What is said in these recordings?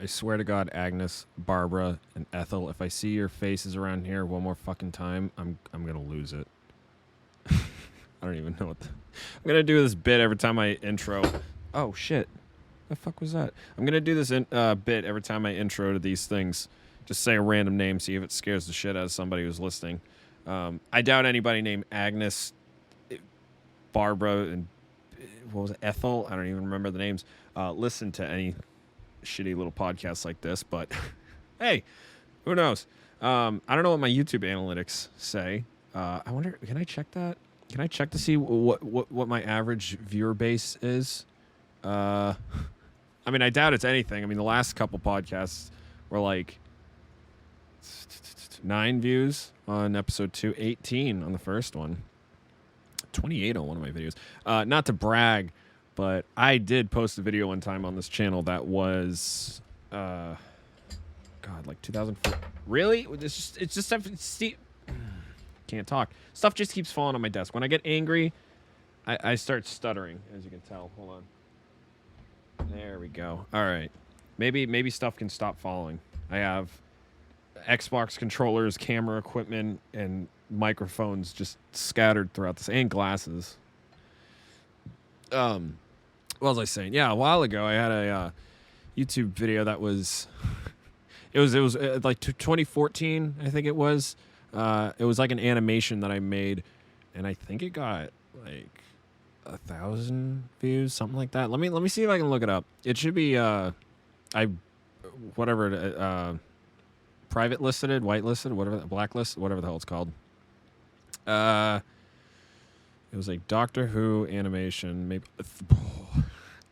I swear to God, Agnes, Barbara, and Ethel, if I see your faces around here one more fucking time, I'm gonna lose it. I don't even know what I'm gonna do this bit every time I intro. Oh shit. The fuck was that? I'm gonna do this bit every time I intro to these things. Just say a random name, see if it scares the shit out of somebody who's listening. I doubt anybody named Agnes, Barbara, and what was it, Ethel? I don't even remember the names. Listen to any shitty little podcasts like this, but hey, who knows? I don't know what my YouTube analytics say. I wonder, can I check that? Can I check to see what my average viewer base is? I mean, I doubt it's anything. I mean, the last couple podcasts were like 9 views on episode 2, 18 on the first one, 28 on one of my videos. Not to brag, but I did post a video one time on this channel that was, God, like 2004. Really? It's just can't talk. Stuff just keeps falling on my desk. When I get angry, I start stuttering, as you can tell. Hold on. There we go. All right. Maybe stuff can stop falling. I have Xbox controllers, camera equipment, and microphones just scattered throughout this, and glasses. What was I saying? Yeah, a while ago I had a YouTube video that was it was like 2014, I think it was. It was like an animation that I made, and I think it got like 1,000 views, something like that. Let me see if I can look it up. It should be private listed, white listed, whatever, blacklist, whatever the hell it's called. It was like Doctor Who animation. Maybe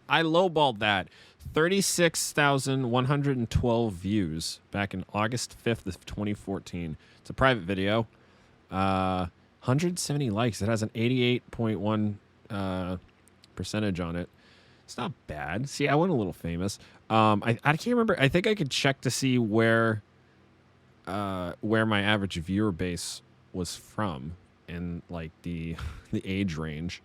I lowballed that. 36,112 views back in August 5th of 2014. It's a private video. 170 likes. It has an 88.1 percentage on it. It's not bad. See, I went a little famous. I can't remember. I think I could check to see where my average viewer base was from and like the age range.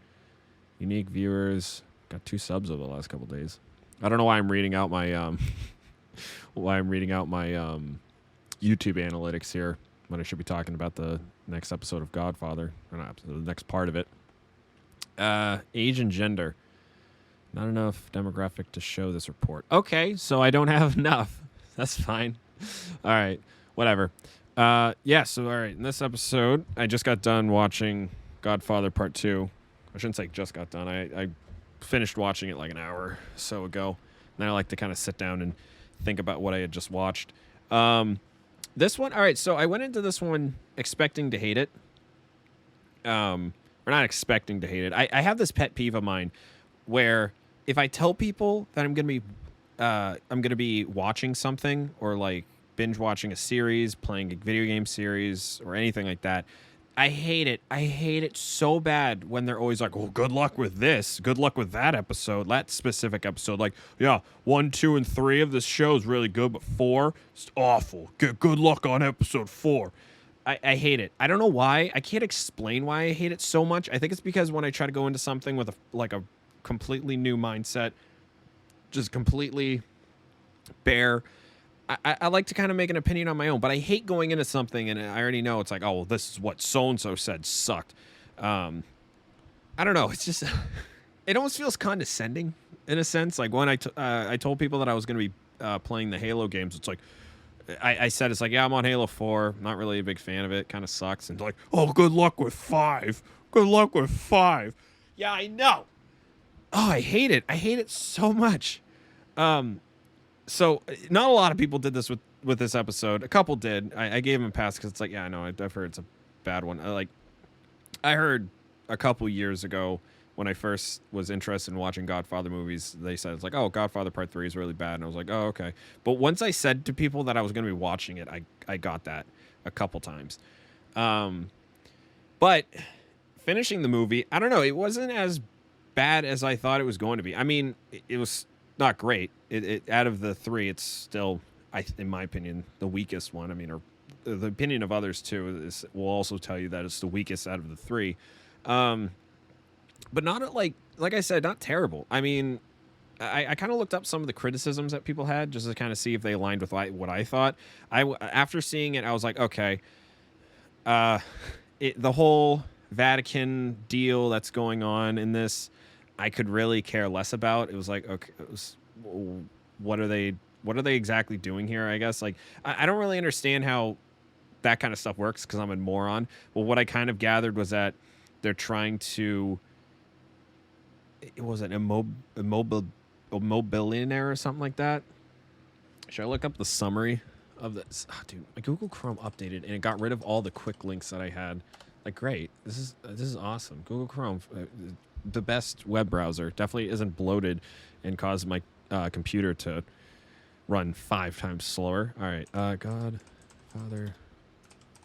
Unique viewers. Got 2 subs over the last couple days. I don't know why I'm reading out my YouTube analytics here when I should be talking about the next episode of Godfather, or not episode, the next part of it. Age and gender. Not enough demographic to show this report. Okay, so I don't have enough. That's fine. All right, whatever. Yeah, so all right, in this episode, I just got done watching Godfather Part 2. I shouldn't say just got done. I finished watching it like an hour or so ago. And I like to kind of sit down and think about what I had just watched. This one, all right, so I went into this one expecting to hate it. Or not expecting to hate it. I have this pet peeve of mine where if I tell people that I'm gonna be watching something, or like binge watching a series, playing a video game series, or anything like that, I hate it. I hate it so bad when they're always like, well, good luck with this. Good luck with that episode, that specific episode. Like, yeah, 1, 2, and 3 of this show is really good, but 4, it's awful. Good luck on episode 4. I hate it. I don't know why. I can't explain why I hate it so much. I think it's because when I try to go into something with a completely new mindset, just completely bare, I like to kind of make an opinion on my own, but I hate going into something and I already know it's like, oh, well, this is what so-and-so said sucked. I don't know. It's just, it almost feels condescending in a sense. Like when I told people that I was going to be playing the Halo games, it's like, I said, it's like, yeah, I'm on Halo 4. Not really a big fan of it. Kind of sucks. And like, oh, good luck with 5. Good luck with 5. Yeah, I know. Oh, I hate it. I hate it so much. So not a lot of people did this with this episode. A couple did. I gave them a pass because it's like, yeah, I know. I've heard it's a bad one. I heard a couple years ago when I first was interested in watching Godfather movies, they said it's like, oh, Godfather Part 3 is really bad. And I was like, oh, okay. But once I said to people that I was going to be watching it, I got that a couple times. But finishing the movie, I don't know. It wasn't as bad as I thought it was going to be. I mean, it was not great. It out of the 3, it's still, in my opinion, the weakest one. I mean, or the opinion of others too will also tell you that it's the weakest out of the 3. But not like I said, not terrible. I mean, I kind of looked up some of the criticisms that people had just to kind of see if they aligned with what I thought. After seeing it, I was like, okay, uh, the whole Vatican deal that's going on in this, I could really care less about. It was like, okay, what are they what are they exactly doing here? I guess like I don't really understand how that kind of stuff works because I'm a moron. But what I kind of gathered was that they're trying to. It was an immobiliaire or something like that. Should I look up the summary of this? Oh, dude, my Google Chrome updated and it got rid of all the quick links that I had. Like, great, this is awesome. Google Chrome, the best web browser, definitely isn't bloated and caused my computer to run 5 times slower. All right, Godfather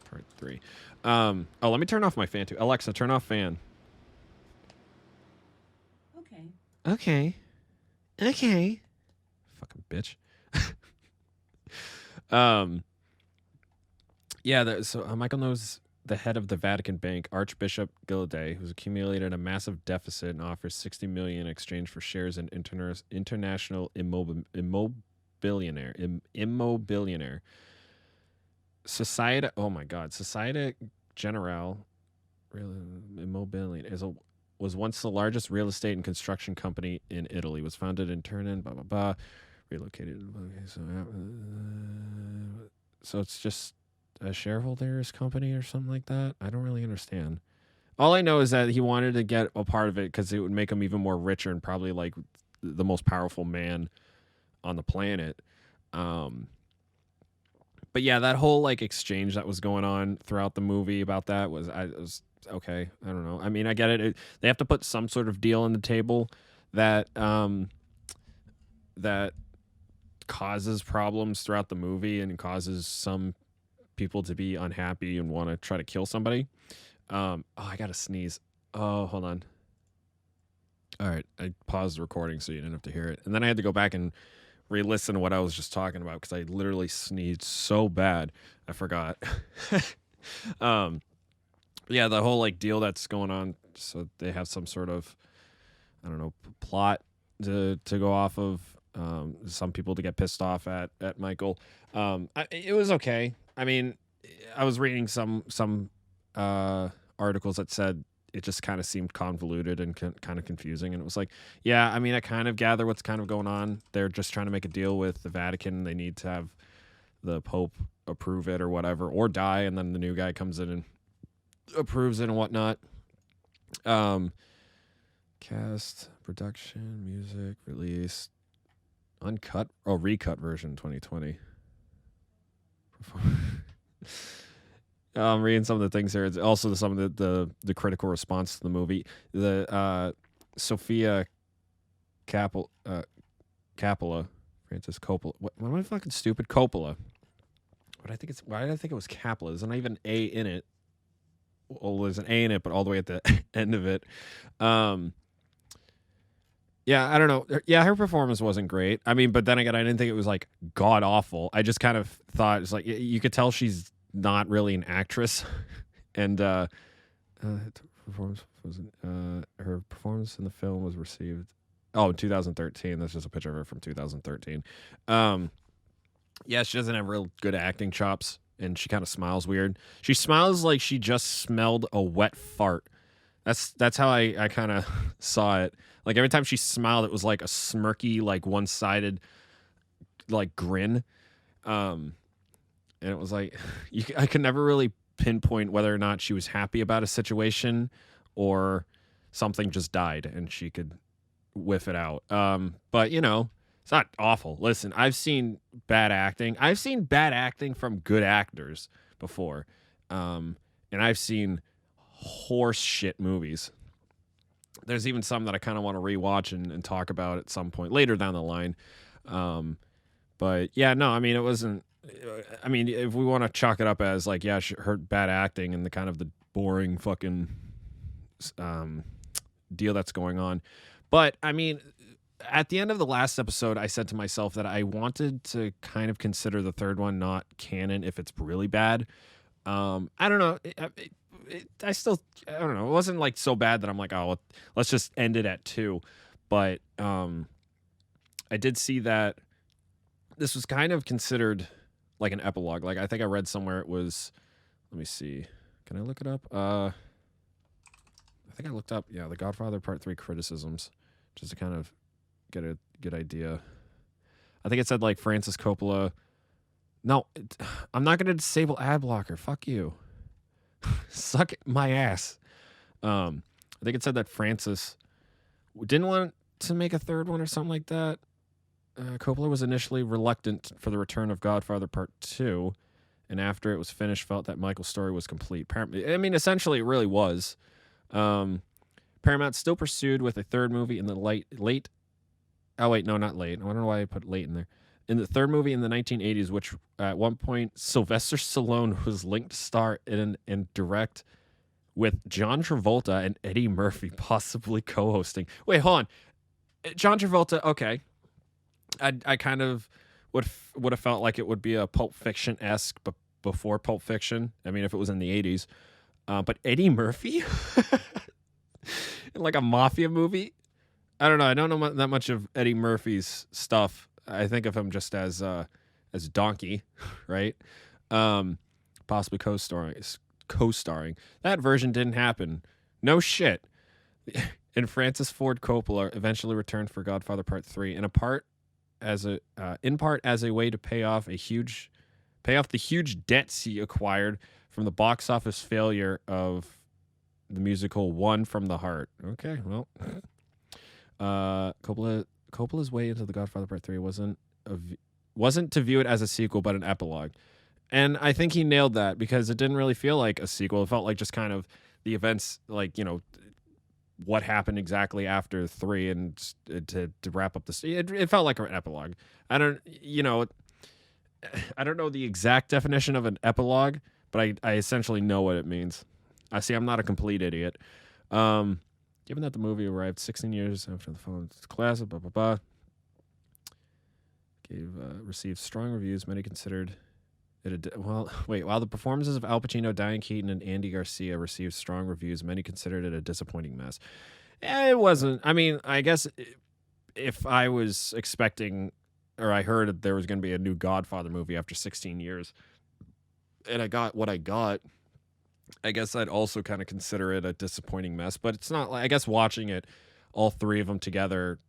Part 3. Let me turn off my fan too. Alexa, turn off fan. Okay. Okay. Fucking bitch. Yeah, so Michael knows the head of the Vatican Bank, Archbishop Gilday, who's accumulated a massive deficit and offers $60 million in exchange for shares in international immobiliaire. Societe, oh my god, Societe Generale Immobiliare was once the largest real estate and construction company in Italy. Was founded in Turin, blah blah blah. Relocated. So it's just a shareholders company or something like that. I don't really understand. All I know is that he wanted to get a part of it because it would make him even more richer and probably like the most powerful man on the planet. But yeah, that whole like exchange that was going on throughout the movie about that was okay. I don't know. I mean, I get it. They have to put some sort of deal on the table that that causes problems throughout the movie and causes some people to be unhappy and want to try to kill somebody. I gotta sneeze. Oh, hold on. All right, I paused the recording so you didn't have to hear it, and then I had to go back and re-listen to what I was just talking about because I literally sneezed so bad I forgot. Yeah, the whole like deal that's going on. So they have some sort of, I don't know, plot to go off of. Some people to get pissed off at Michael. It was okay. I mean, I was reading some articles that said it just kind of seemed convoluted and kind of confusing. And it was like, yeah, I mean, I kind of gather what's kind of going on. They're just trying to make a deal with the Vatican. They need to have the Pope approve it or whatever, or die. And then the new guy comes in and approves it and whatnot. Cast, production, music, release, uncut, recut version 2020. I'm reading some of the things here. It's also some of the critical response to the movie. The Sophia Coppola, Francis Coppola. What am I fucking stupid? Coppola. Why did I think it was Capula? There's not even an A in it. Well, there's an A in it, but all the way at the end of it. Yeah, I don't know. Yeah, her performance wasn't great. I mean, but then again, I didn't think it was like god awful. I just kind of thought it's like you could tell she's not really an actress, and performance was her performance in the film was received. Oh, in 2013. That's just a picture of her from 2013. Yeah, she doesn't have real good acting chops, and she kind of smiles weird. She smiles like she just smelled a wet fart. That's how I kind of saw it. Like every time she smiled, it was like a smirky, like one-sided, like grin. And it was like I could never really pinpoint whether or not she was happy about a situation or something just died and she could whiff it out. But you know, it's not awful. Listen, I've seen bad acting. I've seen bad acting from good actors before. And I've seen horse shit movies. There's even some that I kind of want to rewatch and talk about at some point later down the line. But yeah, no, I mean, it wasn't, I mean, if we want to chalk it up as like, yeah, her bad acting and the kind of the boring fucking deal that's going on. But I mean, at the end of the last episode, I said to myself that I wanted to kind of consider the third one not canon if it's really bad. I don't know. I don't know. It wasn't like so bad that I'm like, oh, let's just end it at 2. But I did see that this was kind of considered like an epilogue. Like I think I read somewhere it was. Let me see. Can I look it up? I think I looked up. Yeah, the Godfather Part 3 criticisms, just to kind of get a good idea. I think it said like Francis Coppola. No, I'm not gonna disable ad blocker. Fuck you. Suck my ass. I think it said that Francis didn't want to make a third one or something like that. Coppola was initially reluctant for the return of Godfather Part 2, and after it was finished, felt that Michael's story was complete. I mean, essentially, it really was. Paramount still pursued with a third movie in the late. Oh wait, no, not late. I don't know why I put late in there. In the third movie in the 1980s, which at one point Sylvester Stallone was linked to star in and direct, with John Travolta and Eddie Murphy possibly co-hosting. Wait, hold on. John Travolta, okay. I kind of would have felt like it would be a Pulp Fiction-esque before Pulp Fiction. I mean, if it was in the 80s. But Eddie Murphy? In like a mafia movie? I don't know. I don't know that much of Eddie Murphy's stuff. I think of him just as Donkey, right? Possibly co-starring. That version didn't happen. No shit. And Francis Ford Coppola eventually returned for Godfather Part 3, in part as a way to pay off the huge debts he acquired from the box office failure of the musical One from the Heart. Okay, well, Coppola's way into the Godfather Part 3 wasn't to view it as a sequel, but an epilogue. And I think he nailed that, because it didn't really feel like a sequel. It felt like just kind of the events, like, you know, what happened exactly after 3, and to wrap up the it felt like an epilogue. I don't know the exact definition of an epilogue, but I essentially know what it means. I'm not a complete idiot. Given that the movie arrived 16 years after the film classic, received strong reviews. Many considered it while the performances of Al Pacino, Diane Keaton, and Andy Garcia received strong reviews, many considered it a disappointing mess. It wasn't. I mean, I guess if I was expecting, or I heard that there was going to be a new Godfather movie after 16 years, and I got what I got, I guess I'd also kind of consider it a disappointing mess. But it's not like, I guess watching it, all three of them together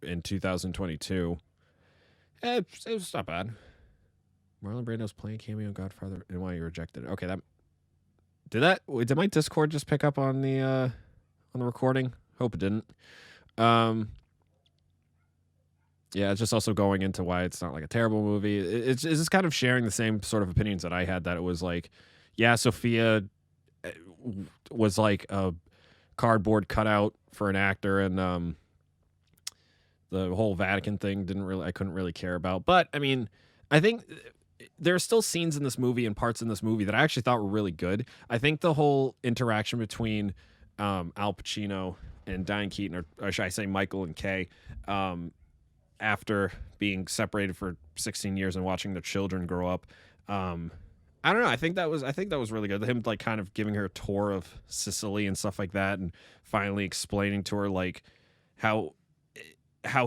in 2022, it was not bad. Marlon Brando's playing cameo in Godfather, and why you rejected it. Okay, did my Discord just pick up on the recording? Hope it didn't. Yeah, it's just also going into why it's not like a terrible movie. It's just kind of sharing the same sort of opinions that I had, that it was like, yeah, Sophia was like a cardboard cutout for an actor, and the whole Vatican thing I couldn't really care about. But I mean, I think there are still scenes in this movie and parts in this movie that I actually thought were really good. I think the whole interaction between Al Pacino and Diane Keaton, or should I say Michael and Kay, after being separated for 16 years and watching their children grow up, I don't know. I think that was really good. Him like kind of giving her a tour of Sicily and stuff like that, and finally explaining to her like how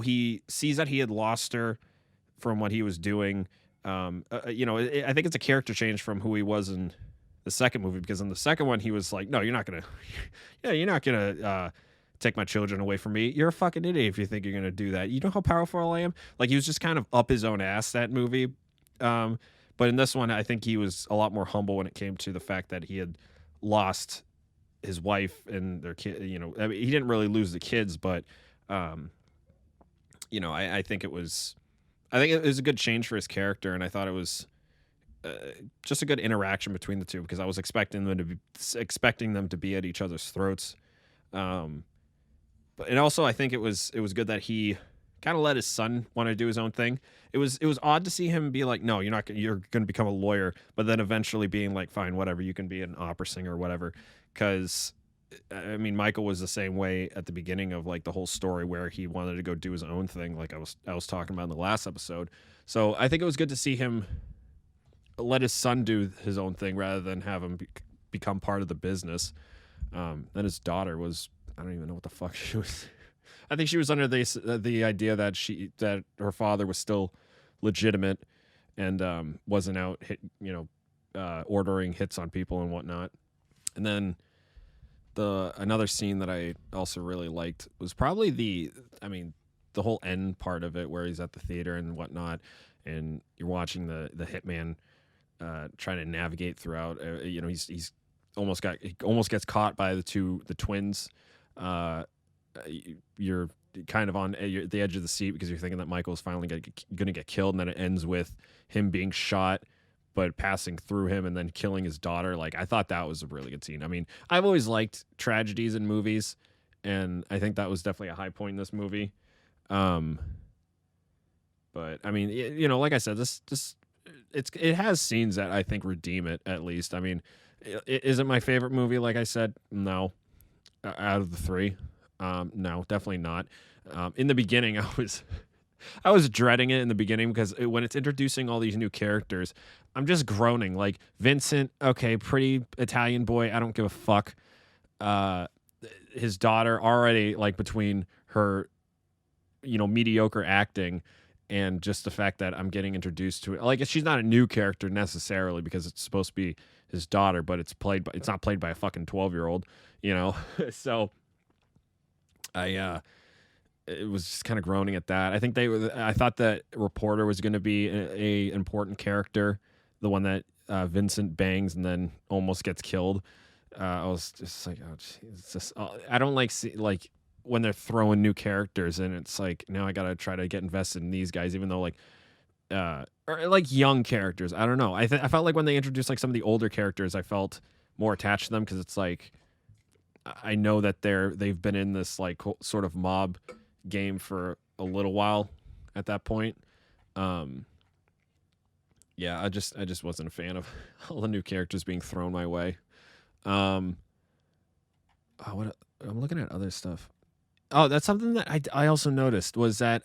he sees that he had lost her from what he was doing. I think it's a character change from who he was in the second movie, because in the second one he was like, no, you're not gonna take my children away from me. You're a fucking idiot if you think you're gonna do that. You know how powerful I am? Like, he was just kind of up his own ass, that movie. But in this one, I think he was a lot more humble when it came to the fact that he had lost his wife and their kid. You know, I mean, he didn't really lose the kids, but I think it was a good change for his character, and I thought it was just a good interaction between the two, because I was expecting them to be at each other's throats. And also I think it was good that he kind of let his son want to do his own thing. It was odd to see him be like, no, you're going to become a lawyer, but then eventually being like, fine, whatever, you can be an opera singer or whatever. Because I mean, Michael was the same way at the beginning of like the whole story, where he wanted to go do his own thing, like I was talking about in the last episode. So I think it was good to see him let his son do his own thing rather than have him become part of the business. Then his daughter was, I don't even know what the fuck she was. I think she was under the idea that her father was still legitimate and wasn't out ordering hits on people and whatnot. And then another scene that I also really liked was probably the whole end part of it where he's at the theater and whatnot, and you're watching the hitman trying to navigate throughout. He's almost gets caught by the twins. You're kind of on the edge of the seat because you're thinking that Michael's finally going to get killed, and then it ends with him being shot but passing through him and then killing his daughter. Like, I thought that was a really good scene. I mean, I've always liked tragedies in movies, and I think that was definitely a high point in this movie. But I mean, like I said, this it has scenes that I think redeem it at least. I mean, is it my favorite movie? Like I said, no. Out of the three, no, definitely not. In the beginning, I was dreading it in the beginning because when it's introducing all these new characters, I'm just groaning. Like, Vincent, okay, pretty Italian boy, I don't give a fuck. His daughter, already, like, between her, mediocre acting and just the fact that I'm getting introduced to it. Like, she's not a new character necessarily because it's supposed to be his daughter, but it's not played by a fucking 12-year-old, So it was just kind of groaning at that. I thought that reporter was going to be a important character, the one that Vincent bangs and then almost gets killed. I was just like, oh, geez, I don't like when they're throwing new characters and it's like, now I gotta try to get invested in these guys, even though or like young characters. I don't know. I felt like when they introduced like some of the older characters, I felt more attached to them because it's like I know that they've been in this like sort of mob game for a little while at that point. Yeah, I just wasn't a fan of all the new characters being thrown my way. I'm looking at other stuff. Oh, that's something that I also noticed was that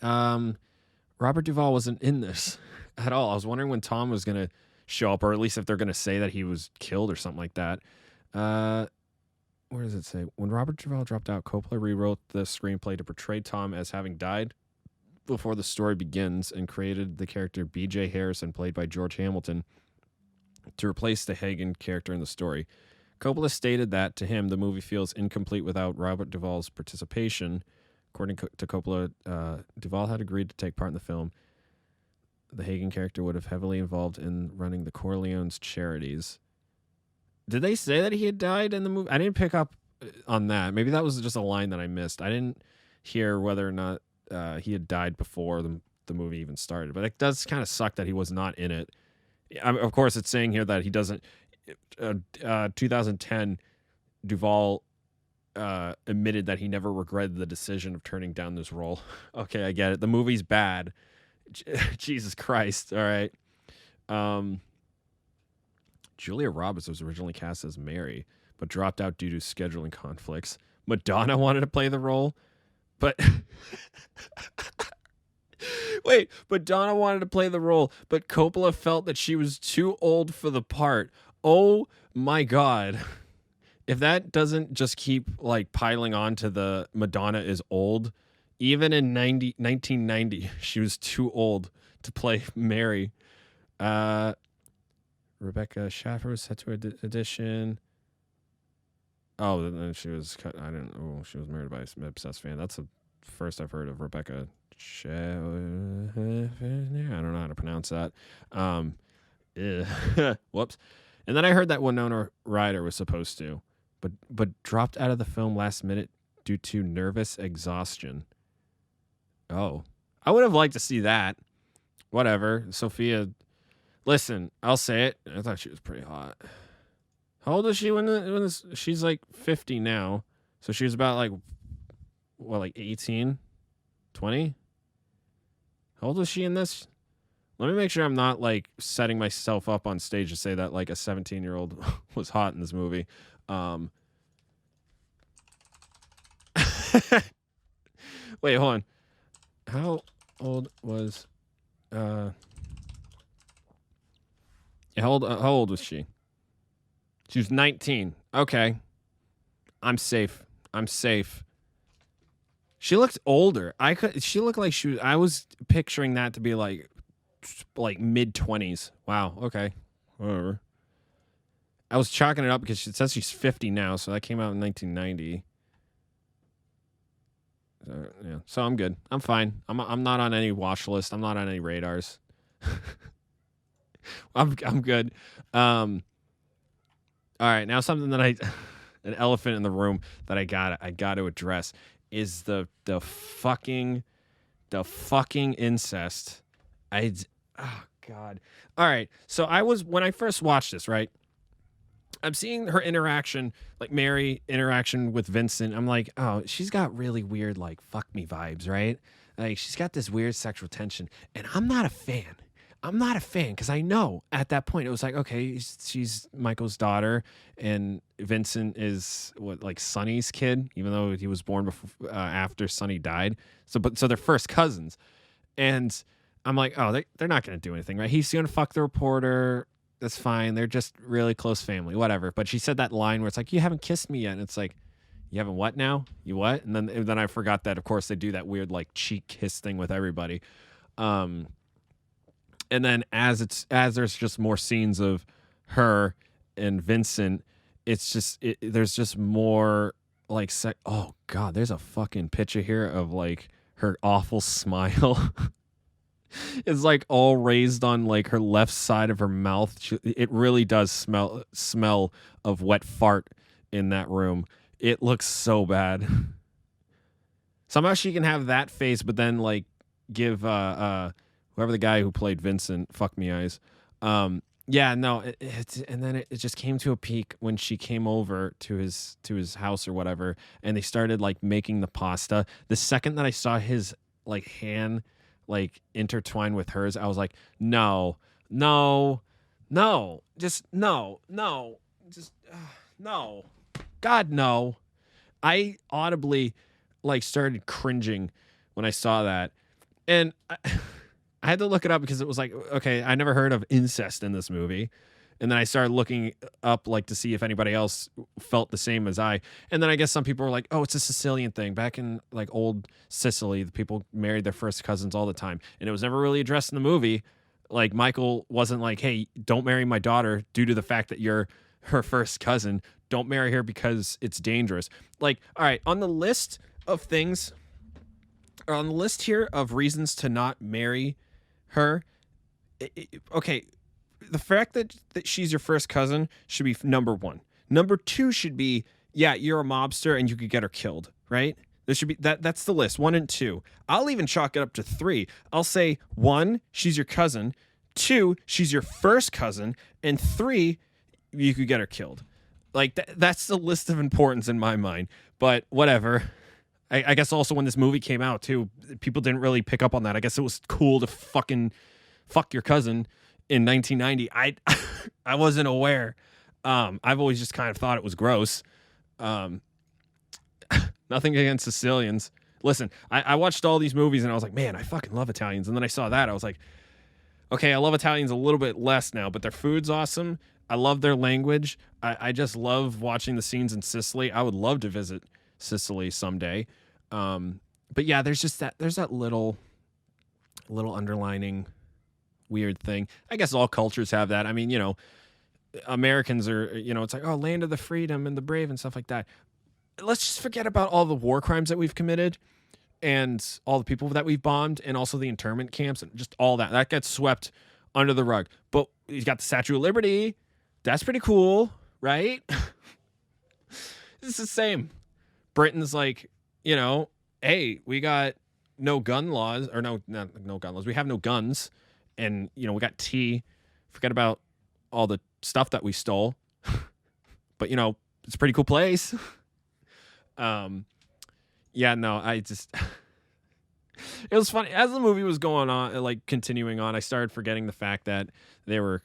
Robert Duvall wasn't in this at all. I was wondering when Tom was going to show up, or at least if they're going to say that he was killed or something like that. Where does it say? When Robert Duvall dropped out, Coppola rewrote the screenplay to portray Tom as having died before the story begins and created the character B.J. Harrison, played by George Hamilton, to replace the Hagen character in the story. Coppola stated that, to him, the movie feels incomplete without Robert Duvall's participation. According to Coppola, Duvall had agreed to take part in the film. The Hagen character would have heavily involved in running the Corleone's charities. Did they say that he had died in the movie? I didn't pick up on that. Maybe that was just a line that I missed. I didn't hear whether or not he had died before the movie even started. But it does kind of suck that he was not in it. Of course, it's saying here that he doesn't... 2010, Duvall admitted that he never regretted the decision of turning down this role. Okay, I get it. The movie's bad. Jesus Christ. All right. Julia Roberts was originally cast as Mary, but dropped out due to scheduling conflicts. Madonna wanted to play the role, but... Wait, Madonna wanted to play the role, but Coppola felt that she was too old for the part. Oh my God. If that doesn't just keep like piling on to the Madonna is old, even in 1990, she was too old to play Mary. Rebecca Schaffer was set to audition. Oh, then she was cut. I didn't know she was married by an obsessed fan. That's the first I've heard of Rebecca Schaffer. I don't know how to pronounce that. Whoops. And then I heard that Winona Ryder was supposed to, but dropped out of the film last minute due to nervous exhaustion. Oh, I would have liked to see that. Whatever. Sophia, listen, I'll say it. I thought she was pretty hot. How old is she she's like 50 now. So she was about like 18, 20? How old was she in this? Let me make sure I'm not like setting myself up on stage to say that like a 17-year-old was hot in this movie. Wait, hold on. How old was how old was she? She was 19. Okay. I'm safe. She looked older. She looked like I was picturing that to be like mid-20s. Wow. Okay. Whatever. I was chalking it up because it says she's 50 now, so that came out in 1990. Yeah. So I'm good. I'm fine. I'm not on any watch list. I'm not on any radars. I'm good. All right, now something that an elephant in the room that I got to address is the fucking incest. Oh God. All right. So when I first watched this, right? I'm seeing her interaction, like Mary interaction with Vincent. I'm like, oh, she's got really weird, like, fuck me vibes, right? Like, she's got this weird sexual tension. And I'm not a fan. Because I know at that point it was like, okay, she's Michael's daughter, and Vincent is like Sonny's kid, even though he was born before, after Sonny died. So they're first cousins, and I'm like, oh, they're not going to do anything, right? He's going to fuck the reporter. That's fine. They're just really close family, whatever. But she said that line where it's like, you haven't kissed me yet. And it's like, you haven't what now? You what? And then I forgot that, of course, they do that weird like cheek kiss thing with everybody. And then as there's just more scenes of her and Vincent, it's just there's just more like oh God, there's a fucking picture here of like her awful smile. It's like all raised on like her left side of her mouth. It really does smell of wet fart in that room. It looks so bad. Somehow she can have that face, but then like give whoever the guy who played Vincent fuck me eyes. Yeah, no, and then it just came to a peak when she came over to his house or whatever, and they started like making the pasta. The second that I saw his like hand like intertwined with hers, I was like, no, just no, God, no. I audibly like started cringing when I saw that, and I had to look it up because it was like, okay, I never heard of incest in this movie. And then I started looking up like to see if anybody else felt the same as I. And then I guess some people were like, oh, it's a Sicilian thing. Back in like old Sicily, the people married their first cousins all the time. And it was never really addressed in the movie. Like Michael wasn't like, hey, don't marry my daughter due to the fact that you're her first cousin. Don't marry her because it's dangerous. Like, all right, on the list of things, or on the list here of reasons to not marry her, okay, the fact that she's your first cousin should be number one. Number two should be, yeah, you're a mobster and you could get her killed, right? There should be that's the list, 1 and 2. I'll even chalk it up to 3. I'll say 1, she's your cousin. 2, she's your first cousin, and 3, you could get her killed. Like that's the list of importance in my mind. But whatever. I guess also when this movie came out too, people didn't really pick up on that. I guess it was cool to fucking fuck your cousin in 1990. I wasn't aware. I've always just kind of thought it was gross. Nothing against Sicilians. Listen, I watched all these movies and I was like, man, I fucking love Italians. And then I saw that. I was like, okay, I love Italians a little bit less now, but their food's awesome. I love their language. I just love watching the scenes in Sicily. I would love to visit Sicily someday. But yeah, there's that little underlining weird thing. I guess all cultures have that. I mean, you know, Americans are, you know, it's like, oh, land of the freedom and the brave and stuff like that. Let's just forget about all the war crimes that we've committed and all the people that we've bombed and also the internment camps and just all that. That gets swept under the rug. But you got the Statue of Liberty. That's pretty cool, right? It's the same. Britain's like, you know, hey, we got no gun laws, or not gun laws. We have no guns. And, you know, we got tea. Forget about all the stuff that we stole. But, you know, it's a pretty cool place. Yeah, no, I just... It was funny. As the movie was going on, like, continuing on, I started forgetting the fact that they were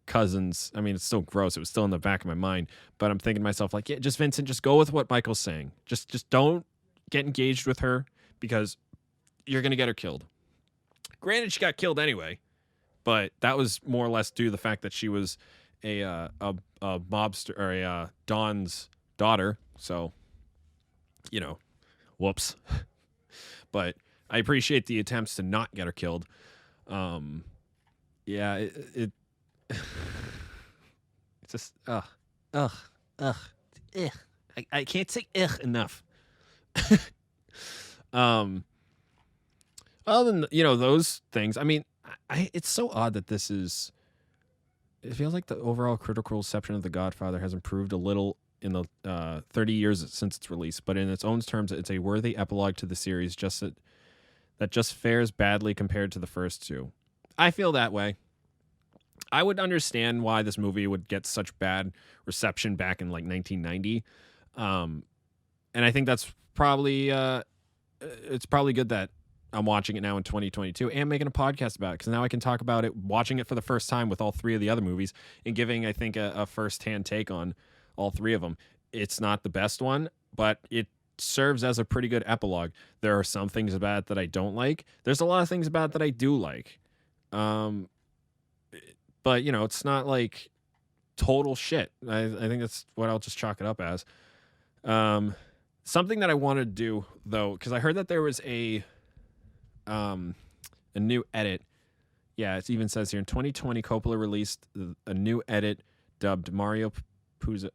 cousins. I mean, it's still gross. It was still in the back of my mind. But I'm thinking to myself, like, yeah, just Vincent, just go with what Michael's saying. Just don't get engaged with her because you're going to get her killed. Granted, she got killed anyway, but that was more or less due to the fact that she was a mobster or a Don's daughter. So, you know, whoops. But I appreciate the attempts to not get her killed. Yeah, it's just ugh, ugh. I can't say ugh enough. Other than those things, I mean, it's so odd that this is. It feels like the overall critical reception of The Godfather has improved a little in the 30 years since its release, but in its own terms, it's a worthy epilogue to the series. That just fares badly compared to the first two. I feel that way. I would understand why this movie would get such bad reception back in like 1990, and I think that's probably it's probably good that I'm watching it now in 2022 and making a podcast about it, because now I can talk about it, watching it for the first time with all three of the other movies and giving, I think, a first-hand take on all three of them. It's not the best one, but it serves as a pretty good epilogue. There are some things about it that I don't like. There's a lot of things about it that I do like. But, it's not like total shit. I think that's what I'll just chalk it up as. Something that I want to do, though, because I heard that there was a new edit. Yeah, it even says here in 2020, Coppola released a new edit dubbed Mario Puzo?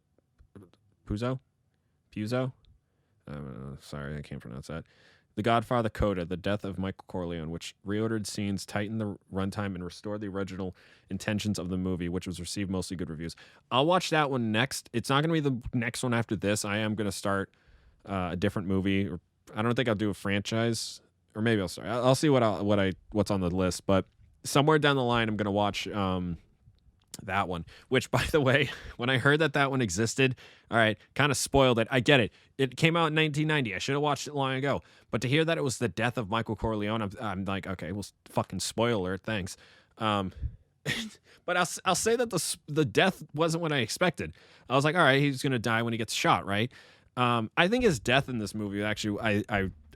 Sorry, I can't pronounce that. The Godfather Coda, The Death of Michael Corleone, which reordered scenes, tightened the runtime, and restored the original intentions of the movie, which was received mostly good reviews. I'll watch that one next. It's not going to be the next one after this. I am going to start a different movie. Or I don't think I'll do a franchise, or maybe I'll start. I'll see what's on the list. But somewhere down the line, I'm going to watch that one. Which, by the way, when I heard that one existed, all right, kind of spoiled it. I get it. It came out in 1990. I should have watched it long ago. But to hear that it was the death of Michael Corleone, I'm like, okay, well, fucking spoiler. Thanks. But I'll say that the death wasn't what I expected. I was like, all right, he's gonna die when he gets shot, right? I think his death in this movie actually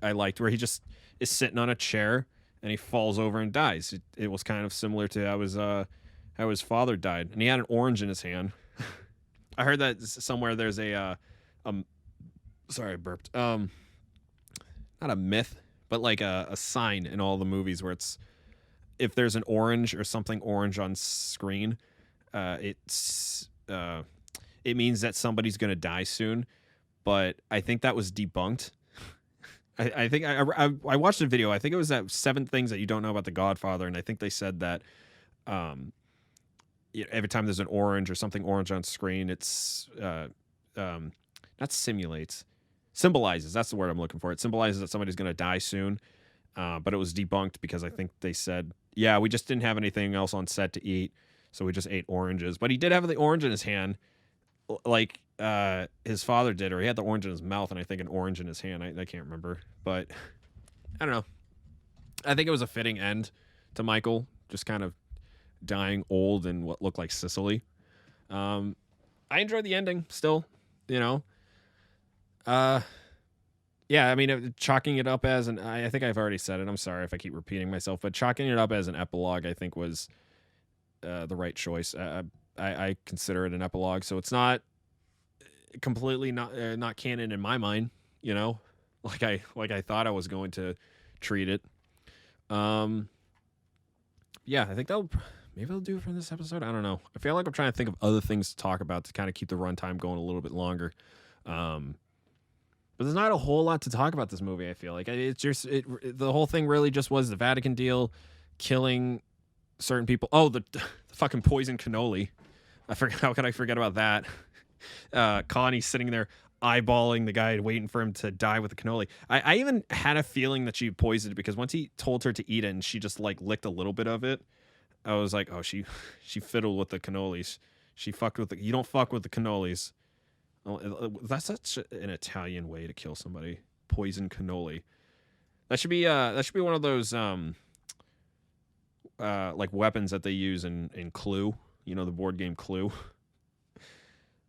I liked, where he just is sitting on a chair and he falls over and dies. It was kind of similar to how his father died, and he had an orange in his hand. I heard that somewhere there's sorry, I burped. Not a myth, but like a sign in all the movies where it's, if there's an orange or something orange on screen, it means that somebody's gonna die soon. But I think that was debunked. I think I watched a video. I think it was that 7 things that you don't know about The Godfather, and I think they said that every time there's an orange or something orange on screen, it's not symbolizes. That's the word I'm looking for. It symbolizes that somebody's going to die soon. But it was debunked because I think they said, yeah, we just didn't have anything else on set to eat, so we just ate oranges. But he did have the orange in his hand, like his father did, or he had the orange in his mouth, and I think an orange in his hand. I can't remember, but I don't know. I think it was a fitting end to Michael, just kind of dying old in what looked like Sicily. I enjoyed the ending still, Yeah, I mean, chalking it up as I think I've already said it. I'm sorry if I keep repeating myself, but chalking it up as an epilogue, I think, was the right choice. I consider it an epilogue, so it's not completely not canon in my mind. Like I thought I was going to treat it. Yeah, I think maybe I'll do it for this episode. I don't know. I feel like I'm trying to think of other things to talk about to kind of keep the runtime going a little bit longer. But there's not a whole lot to talk about this movie. I feel like it's just the whole thing really just was the Vatican deal, killing certain people. Oh, the fucking poison cannoli. How could I forget about that? Connie sitting there eyeballing the guy, waiting for him to die with the cannoli. I even had a feeling that she poisoned it, because once he told her to eat it and she just like licked a little bit of it, I was like, oh, she fiddled with the cannolis. She fucked with you don't fuck with the cannolis. That's such an Italian way to kill somebody. Poison cannoli. That should be one of those like weapons that they use in Clue. The board game Clue.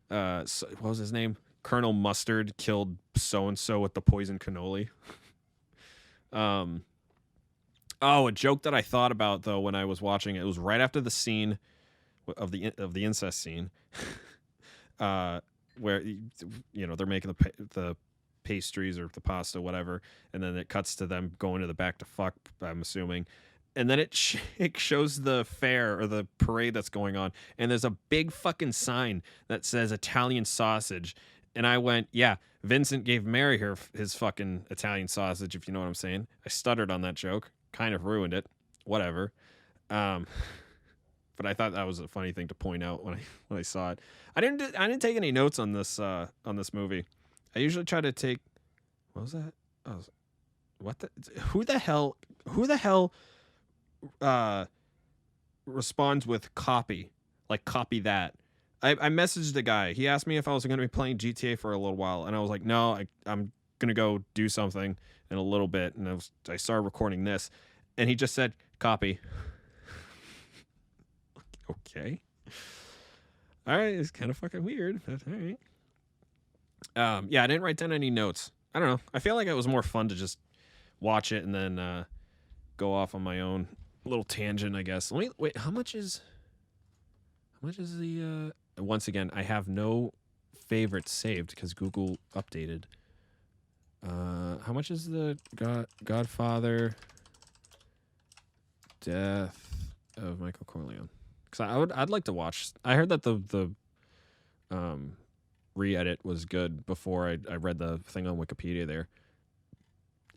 What was his name? Colonel Mustard killed so and so with the poison cannoli. A joke that I thought about though when I was watching it was right after the scene of the incest scene. Where they're making the pastries or the pasta, whatever, and then it cuts to them going to the back to fuck, I'm assuming. And then it shows the fair or the parade that's going on, and there's a big fucking sign that says Italian sausage. And I went, yeah, Vincent gave Mary his fucking Italian sausage, if you know what I'm saying. I stuttered on that joke, kind of ruined it, whatever. But I thought that was a funny thing to point out when I saw it. I didn't take any notes on this movie. I usually try to take. What was that? Oh, what the? Who the hell responds with copy? Like, copy that. I messaged the guy. He asked me if I was going to be playing GTA for a little while, and I was like, no, I'm going to go do something in a little bit. And I started recording this, and he just said, copy. Okay. All right, it's kind of fucking weird, but all right. Yeah, I didn't write down any notes. I don't know. I feel like it was more fun to just watch it and then go off on my own little tangent, I guess. Wait, how much is the once again, I have no favorites saved because Google updated. How much is the Godfather Death of Michael Corleone? Because I'd like to watch. I heard that the re-edit was good before I read the thing on Wikipedia there.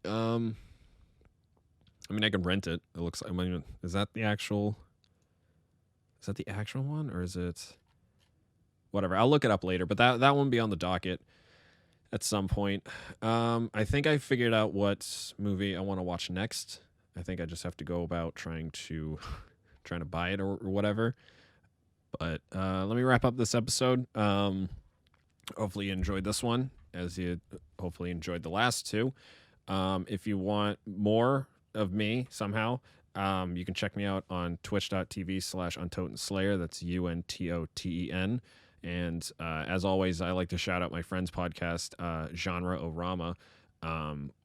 I mean, I can rent it. It looks. I mean, is that the actual one, or is it? Whatever. I'll look it up later. But that won't be on the docket at some point. I think I figured out what movie I want to watch next. I think I just have to go about trying to buy it or whatever. But let me wrap up this episode. Hopefully you enjoyed this one, as you hopefully enjoyed the last two. If you want more of me somehow, you can check me out on twitch.tv/untotenslayer. That's UNTOTEN. And as always, I like to shout out my friend's podcast, Genre Orama,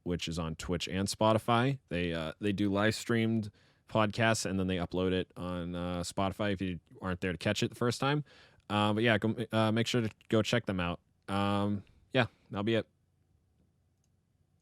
which is on Twitch and Spotify. They do live streamed podcasts, and then they upload it on Spotify if you aren't there to catch it the first time. But yeah, go, make sure to go check them out. Yeah, that'll be it.